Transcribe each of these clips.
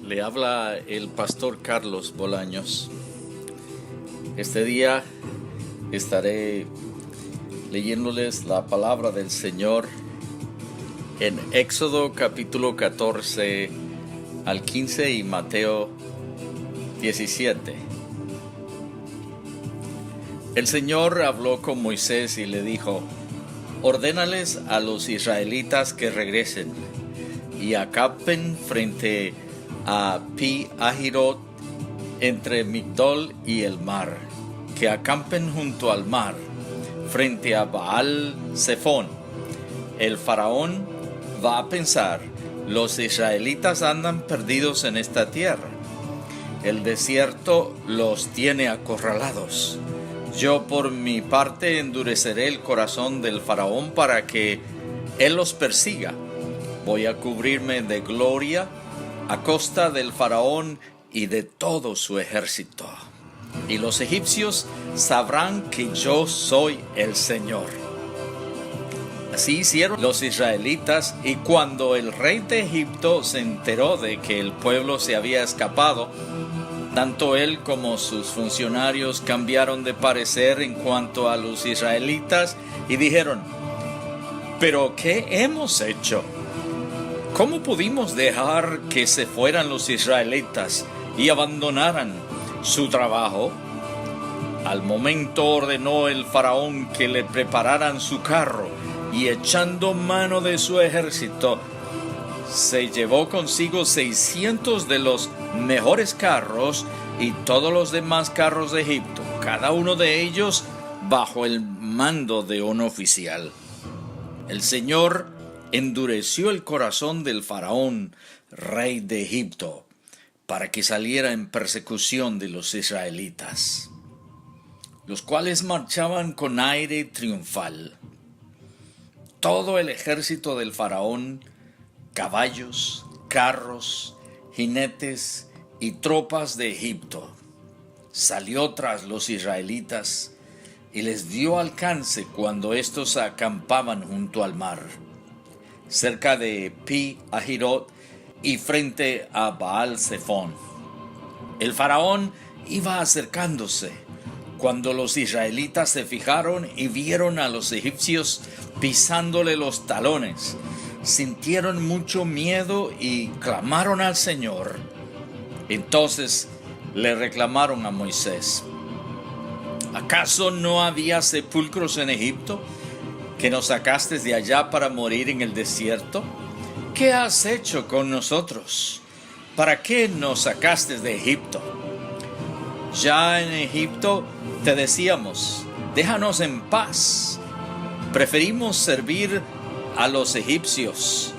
Le habla el pastor Carlos Bolaños. Este día estaré leyéndoles la palabra del Señor en Éxodo capítulo 14 al 15 y Mateo 17. El Señor habló con Moisés y le dijo: ordénales a los israelitas que regresen y acampen frente a Pi-Hahirot, entre Migdol y el mar, que acampen junto al mar, frente a Baal-Zephón. El faraón va a pensar: los israelitas andan perdidos en esta tierra. El desierto los tiene acorralados. Yo por mi parte endureceré el corazón del faraón para que él los persiga. Voy a cubrirme de gloria a costa del faraón y de todo su ejército. Y los egipcios sabrán que yo soy el Señor. Así hicieron los israelitas, y cuando el rey de Egipto se enteró de que el pueblo se había escapado, tanto él como sus funcionarios cambiaron de parecer en cuanto a los israelitas y dijeron: ¿pero qué hemos hecho? ¿Cómo pudimos dejar que se fueran los israelitas y abandonaran su trabajo? Al momento ordenó el faraón que le prepararan su carro, y echando mano de su ejército, se llevó consigo 600 de los mejores carros y todos los demás carros de Egipto, cada uno de ellos bajo el mando de un oficial. El Señor endureció el corazón del faraón, rey de Egipto, para que saliera en persecución de los israelitas, los cuales marchaban con aire triunfal. Todo el ejército del faraón, caballos, carros, jinetes y tropas de Egipto, salió tras los israelitas y les dio alcance cuando éstos acampaban junto al mar, cerca de Pi-Hahirot y frente a Baal-Zephón. El faraón iba acercándose cuando los israelitas se fijaron y vieron a los egipcios pisándole los talones. Sintieron mucho miedo y clamaron al Señor. Entonces le reclamaron a Moisés: ¿acaso no había sepulcros en Egipto, que nos sacaste de allá para morir en el desierto? ¿Qué has hecho con nosotros? ¿Para qué nos sacaste de Egipto? Ya en Egipto te decíamos: déjanos en paz. Preferimos servir a los egipcios.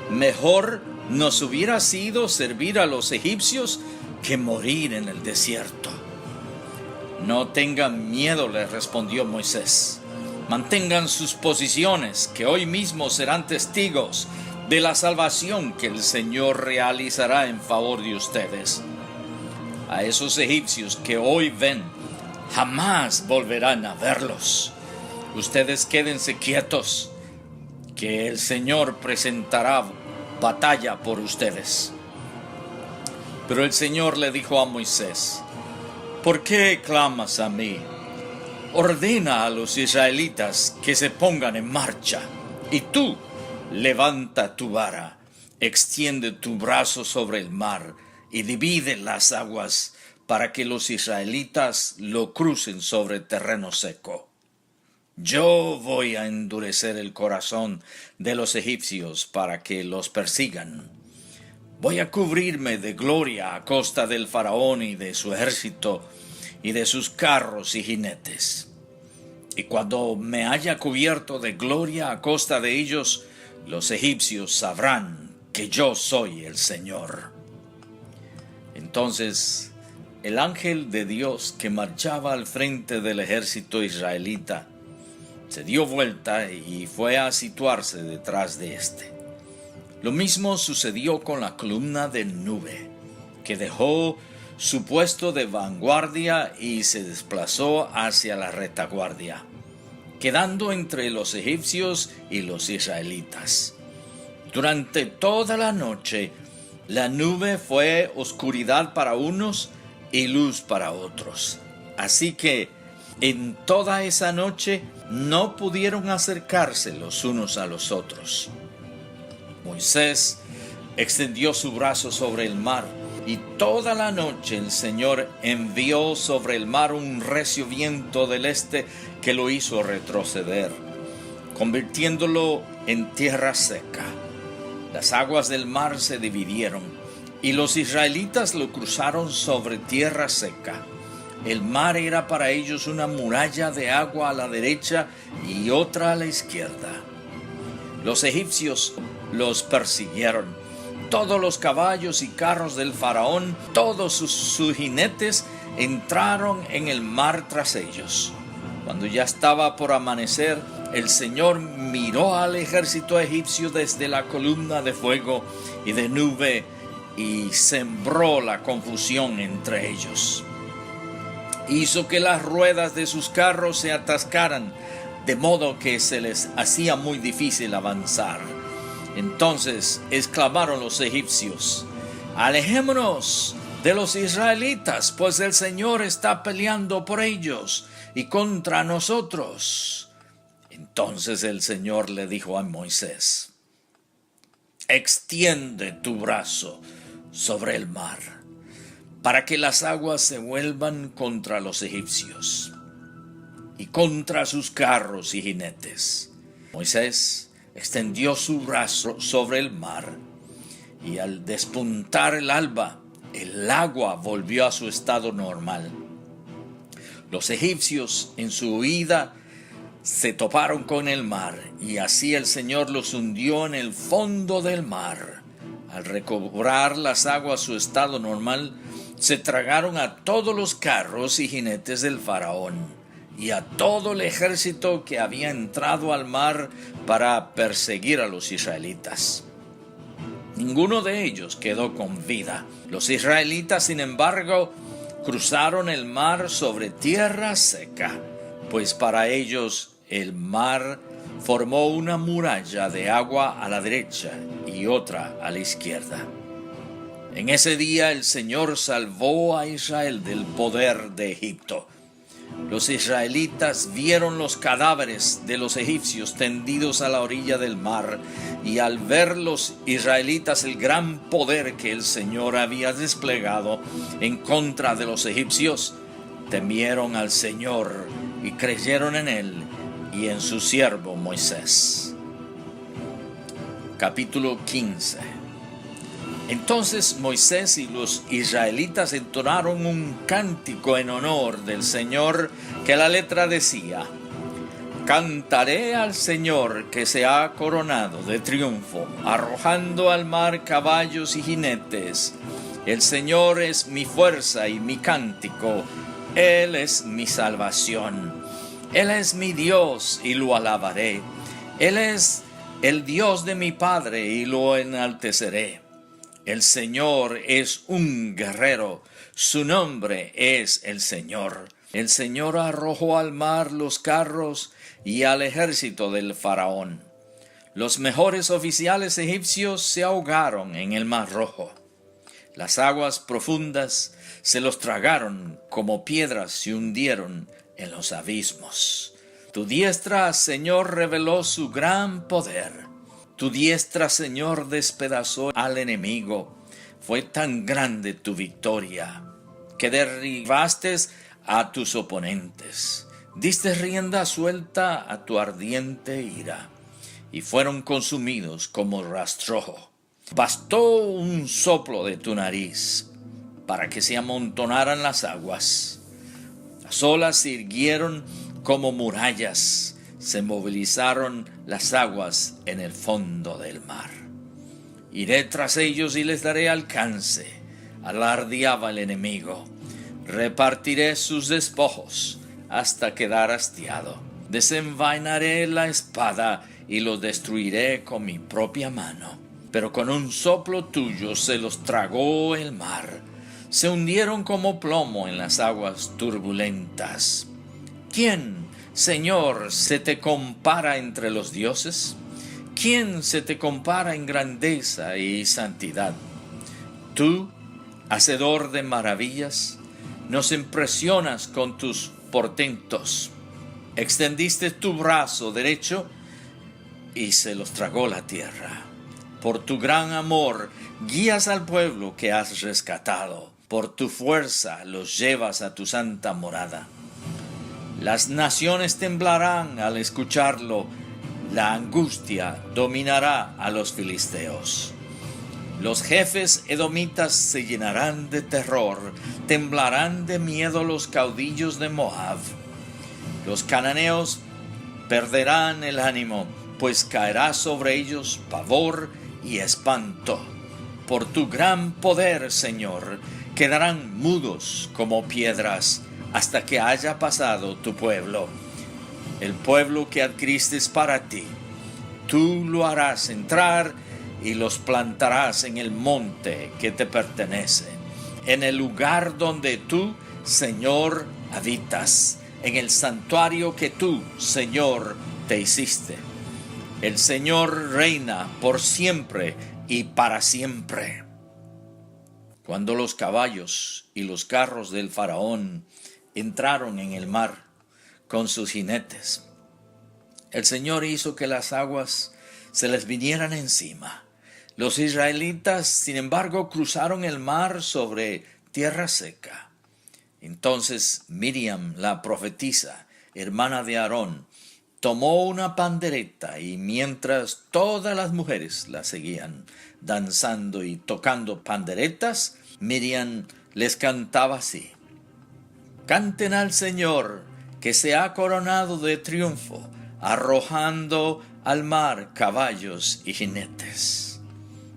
Mejor nos hubiera sido servir a los egipcios que morir en el desierto. No tengan miedo, les respondió Moisés. Mantengan sus posiciones, que hoy mismo serán testigos de la salvación que el Señor realizará en favor de ustedes. A esos egipcios que hoy ven, jamás volverán a verlos. Ustedes quédense quietos, que el Señor presentará batalla por ustedes. Pero el Señor le dijo a Moisés: ¿por qué clamas a mí? Ordena a los israelitas que se pongan en marcha, y tú levanta tu vara, extiende tu brazo sobre el mar y divide las aguas para que los israelitas lo crucen sobre terreno seco. Yo voy a endurecer el corazón de los egipcios para que los persigan. Voy a cubrirme de gloria a costa del faraón y de su ejército y de sus carros y jinetes. Y cuando me haya cubierto de gloria a costa de ellos, los egipcios sabrán que yo soy el Señor. Entonces el ángel de Dios que marchaba al frente del ejército israelita se dio vuelta y fue a situarse detrás de éste. Lo mismo sucedió con la columna de nube, que dejó su puesto de vanguardia y se desplazó hacia la retaguardia, quedando entre los egipcios y los israelitas. Durante toda la noche, La nube fue oscuridad para unos y luz para otros. Así que en toda esa noche no pudieron acercarse los unos a los otros. Moisés extendió su brazo sobre el mar, y toda la noche el Señor envió sobre el mar un recio viento del este que lo hizo retroceder, convirtiéndolo en tierra seca. Las aguas del mar se dividieron, y los israelitas lo cruzaron sobre tierra seca. El mar era para ellos una muralla de agua a la derecha y otra a la izquierda. Los egipcios los persiguieron. Todos los caballos y carros del faraón, todos sus jinetes, entraron en el mar tras ellos. Cuando ya estaba por amanecer, el Señor miró al ejército egipcio desde la columna de fuego y de nube y sembró la confusión entre ellos. Hizo que las ruedas de sus carros se atascaran, de modo que se les hacía muy difícil avanzar. Entonces exclamaron los egipcios: «Alejémonos de los israelitas, pues el Señor está peleando por ellos y contra nosotros». Entonces el Señor le dijo a Moisés: «Extiende tu brazo sobre el mar, para que las aguas se vuelvan contra los egipcios y contra sus carros y jinetes». Moisés extendió su brazo sobre el mar, y al despuntar el alba, el agua volvió a su estado normal. Los egipcios, en su huida, se toparon con el mar, y así el Señor los hundió en el fondo del mar. Al recobrar las aguas su estado normal, se tragaron a todos los carros y jinetes del faraón y a todo el ejército que había entrado al mar para perseguir a los israelitas. Ninguno de ellos quedó con vida. Los israelitas, sin embargo, cruzaron el mar sobre tierra seca, pues para ellos el mar formó una muralla de agua a la derecha y otra a la izquierda. En ese día el Señor salvó a Israel del poder de Egipto. Los israelitas vieron los cadáveres de los egipcios tendidos a la orilla del mar, y al ver los israelitas el gran poder que el Señor había desplegado en contra de los egipcios, temieron al Señor y creyeron en Él y en su siervo Moisés. Capítulo 15. Entonces Moisés y los israelitas entonaron un cántico en honor del Señor, que la letra decía: «Cantaré al Señor que se ha coronado de triunfo, arrojando al mar caballos y jinetes. El Señor es mi fuerza y mi cántico, Él es mi salvación. Él es mi Dios y lo alabaré. Él es el Dios de mi Padre y lo enalteceré. El Señor es un guerrero, su nombre es el Señor. El Señor arrojó al mar los carros y al ejército del faraón. Los mejores oficiales egipcios se ahogaron en el mar Rojo. Las aguas profundas se los tragaron, como piedras se hundieron en los abismos. Tu diestra, Señor, reveló su gran poder. Tu diestra, Señor, despedazó al enemigo. Fue tan grande tu victoria que derribaste a tus oponentes. Diste rienda suelta a tu ardiente ira, y fueron consumidos como rastrojo. Bastó un soplo de tu nariz para que se amontonaran las aguas. Las olas se irguieron como murallas, se movilizaron las aguas en el fondo del mar. Iré tras ellos y les daré alcance, alardeaba el enemigo. Repartiré sus despojos hasta quedar hastiado. Desenvainaré la espada y los destruiré con mi propia mano. Pero con un soplo tuyo se los tragó el mar. Se hundieron como plomo en las aguas turbulentas. ¿Quién, Señor, se te compara entre los dioses? ¿Quién se te compara en grandeza y santidad? Tú, hacedor de maravillas, nos impresionas con tus portentos. Extendiste tu brazo derecho y se los tragó la tierra. Por tu gran amor, guías al pueblo que has rescatado. Por tu fuerza los llevas a tu santa morada. Las naciones temblarán al escucharlo. La angustia dominará a los filisteos. Los jefes edomitas se llenarán de terror, temblarán de miedo los caudillos de Moab. Los cananeos perderán el ánimo, pues caerá sobre ellos pavor y espanto. Por tu gran poder, Señor, quedarán mudos como piedras hasta que haya pasado tu pueblo, el pueblo que adquiriste para ti. Tú lo harás entrar y los plantarás en el monte que te pertenece, en el lugar donde tú, Señor, habitas, en el santuario que tú, Señor, te hiciste. El Señor reina por siempre y para siempre. Cuando los caballos y los carros del faraón entraron en el mar con sus jinetes, el Señor hizo que las aguas se les vinieran encima. Los israelitas, sin embargo, cruzaron el mar sobre tierra seca. Entonces Miriam, la profetisa, hermana de Aarón, tomó una pandereta y mientras todas las mujeres la seguían, danzando y tocando panderetas, Miriam les cantaba así: Canten al Señor, que se ha coronado de triunfo, arrojando al mar caballos y jinetes.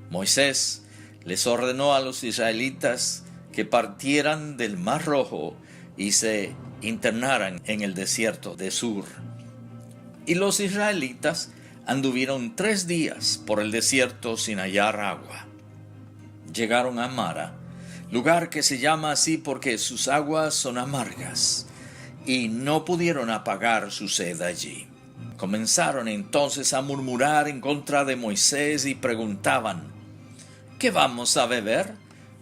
Moisés les ordenó a los israelitas que partieran del Mar Rojo y se internaran en el desierto de Sur. Y los israelitas anduvieron 3 días por el desierto sin hallar agua. Llegaron a Mara, lugar que se llama así porque sus aguas son amargas, y no pudieron apagar su sed allí. Comenzaron entonces a murmurar en contra de Moisés y preguntaban: ¿qué vamos a beber?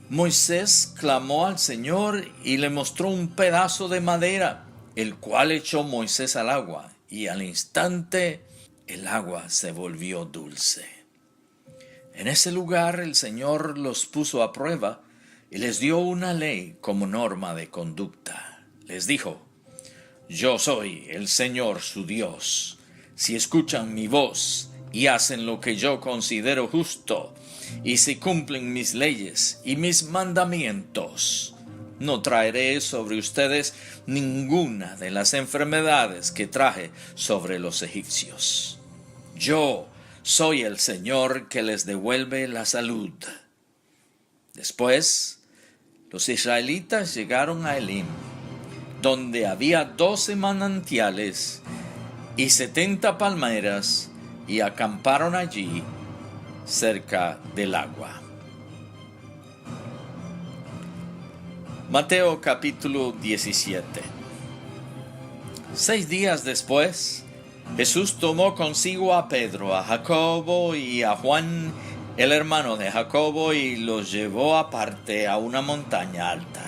Moisés clamó al Señor y le mostró un pedazo de madera, el cual echó Moisés al agua, y al instante el agua se volvió dulce. En ese lugar el Señor los puso a prueba y les dio una ley como norma de conducta. Les dijo: Yo soy el Señor su Dios. Si escuchan mi voz y hacen lo que yo considero justo, y si cumplen mis leyes y mis mandamientos, no traeré sobre ustedes ninguna de las enfermedades que traje sobre los egipcios. Yo soy el Señor que les devuelve la salud. Después, los israelitas llegaron a Elim, donde había 12 manantiales y 70 palmeras, y acamparon allí cerca del agua. Mateo capítulo 17. 6 días después, Jesús tomó consigo a Pedro, a Jacobo y a Juan, el hermano de Jacobo, y los llevó aparte a una montaña alta.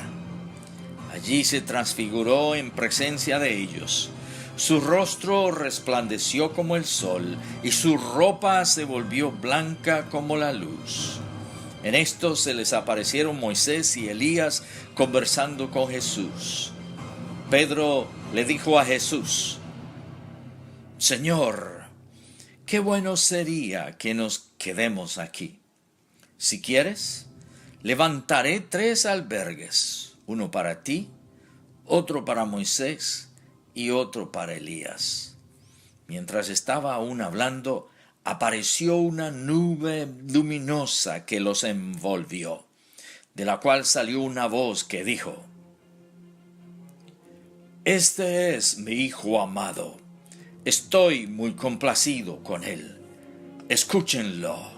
Allí se transfiguró en presencia de ellos. Su rostro resplandeció como el sol, y su ropa se volvió blanca como la luz. En esto se les aparecieron Moisés y Elías conversando con Jesús. Pedro le dijo a Jesús: Señor, qué bueno sería que nos quedemos aquí. Si quieres, levantaré 3 albergues, uno para ti, otro para Moisés y otro para Elías. Mientras estaba aún hablando, apareció una nube luminosa que los envolvió, de la cual salió una voz que dijo: Este es mi Hijo amado. Estoy muy complacido con él. Escúchenlo.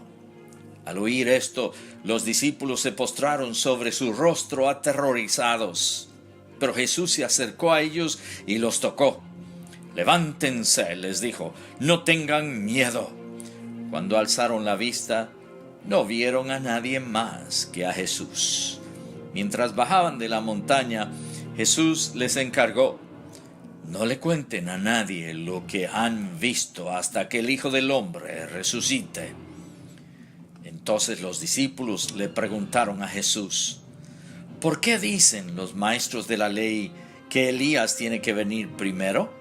Al oír esto, los discípulos se postraron sobre su rostro aterrorizados. Pero Jesús se acercó a ellos y los tocó. Levántense, les dijo, no tengan miedo. Cuando alzaron la vista, no vieron a nadie más que a Jesús. Mientras bajaban de la montaña, Jesús les encargó: no le cuenten a nadie lo que han visto hasta que el Hijo del Hombre resucite. Entonces los discípulos le preguntaron a Jesús: ¿por qué dicen los maestros de la ley que Elías tiene que venir primero?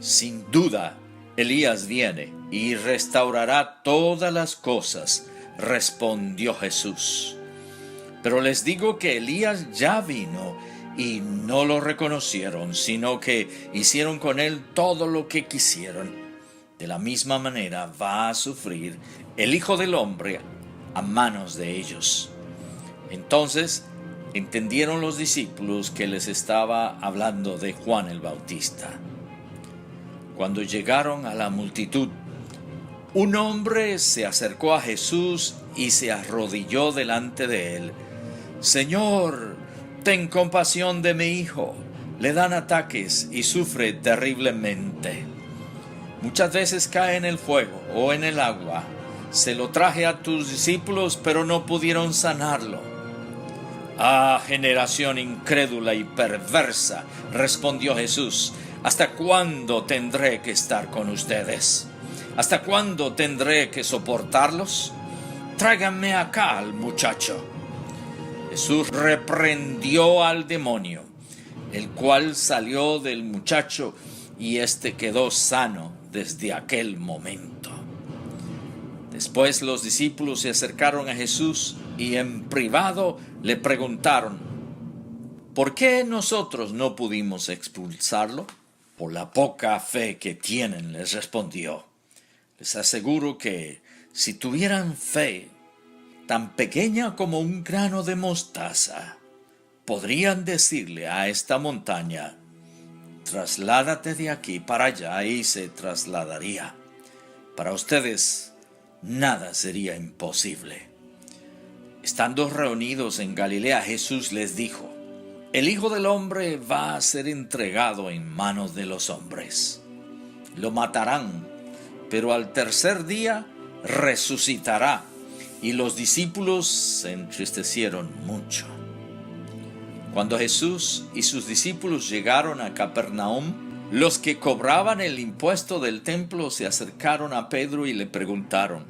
Sin duda, Elías viene y restaurará todas las cosas, respondió Jesús. Pero les digo que Elías ya vino y no lo reconocieron, sino que hicieron con él todo lo que quisieron. De la misma manera va a sufrir el Hijo del Hombre a manos de ellos. Entonces entendieron los discípulos que les estaba hablando de Juan el Bautista. Cuando llegaron a la multitud, un hombre se acercó a Jesús y se arrodilló delante de él. Señor, ten compasión de mi hijo. Le dan ataques y sufre terriblemente. Muchas veces cae en el fuego o en el agua. Se lo traje a tus discípulos, pero no pudieron sanarlo. Ah, generación incrédula y perversa, respondió Jesús. ¿Hasta cuándo tendré que estar con ustedes? ¿Hasta cuándo tendré que soportarlos? Tráiganme acá al muchacho. Jesús reprendió al demonio, el cual salió del muchacho y éste quedó sano desde aquel momento. Después los discípulos se acercaron a Jesús y en privado le preguntaron: ¿por qué nosotros no pudimos expulsarlo? Por la poca fe que tienen, les respondió. Les aseguro que si tuvieran fe tan pequeña como un grano de mostaza, podrían decirle a esta montaña: trasládate de aquí para allá, y se trasladaría. Para ustedes nada sería imposible. Estando reunidos en Galilea, Jesús les dijo: el Hijo del Hombre va a ser entregado en manos de los hombres. Lo matarán, pero al tercer día resucitará. Y los discípulos se entristecieron mucho. Cuando Jesús y sus discípulos llegaron a Capernaum, los que cobraban el impuesto del templo se acercaron a Pedro y le preguntaron: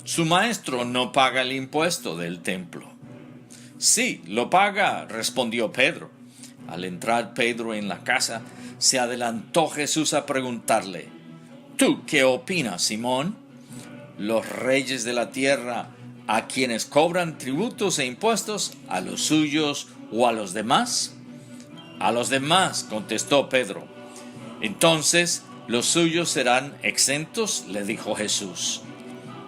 ¿su maestro no paga el impuesto del templo? Sí, lo paga, respondió Pedro. Al entrar Pedro en la casa, se adelantó Jesús a preguntarle: ¿tú qué opinas, Simón? ¿Los reyes de la tierra, a quienes cobran tributos e impuestos, a los suyos o a los demás? A los demás, contestó Pedro. Entonces, ¿los suyos serán exentos?, le dijo Jesús.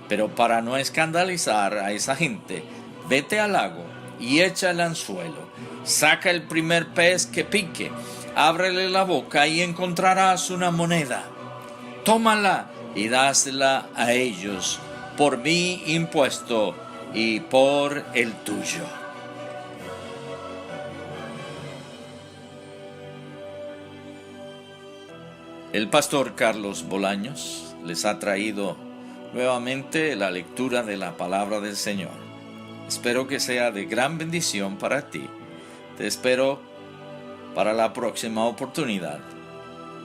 Pero para no escandalizar a esa gente, vete al lago y echa el anzuelo. Saca el primer pez que pique, ábrele la boca y encontrarás una moneda. Tómala y dásela a ellos por mi impuesto y por el tuyo. El pastor Carlos Bolaños les ha traído nuevamente la lectura de la palabra del Señor. Espero que sea de gran bendición para ti. Te espero para la próxima oportunidad.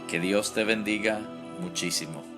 Que Dios te bendiga muchísimo.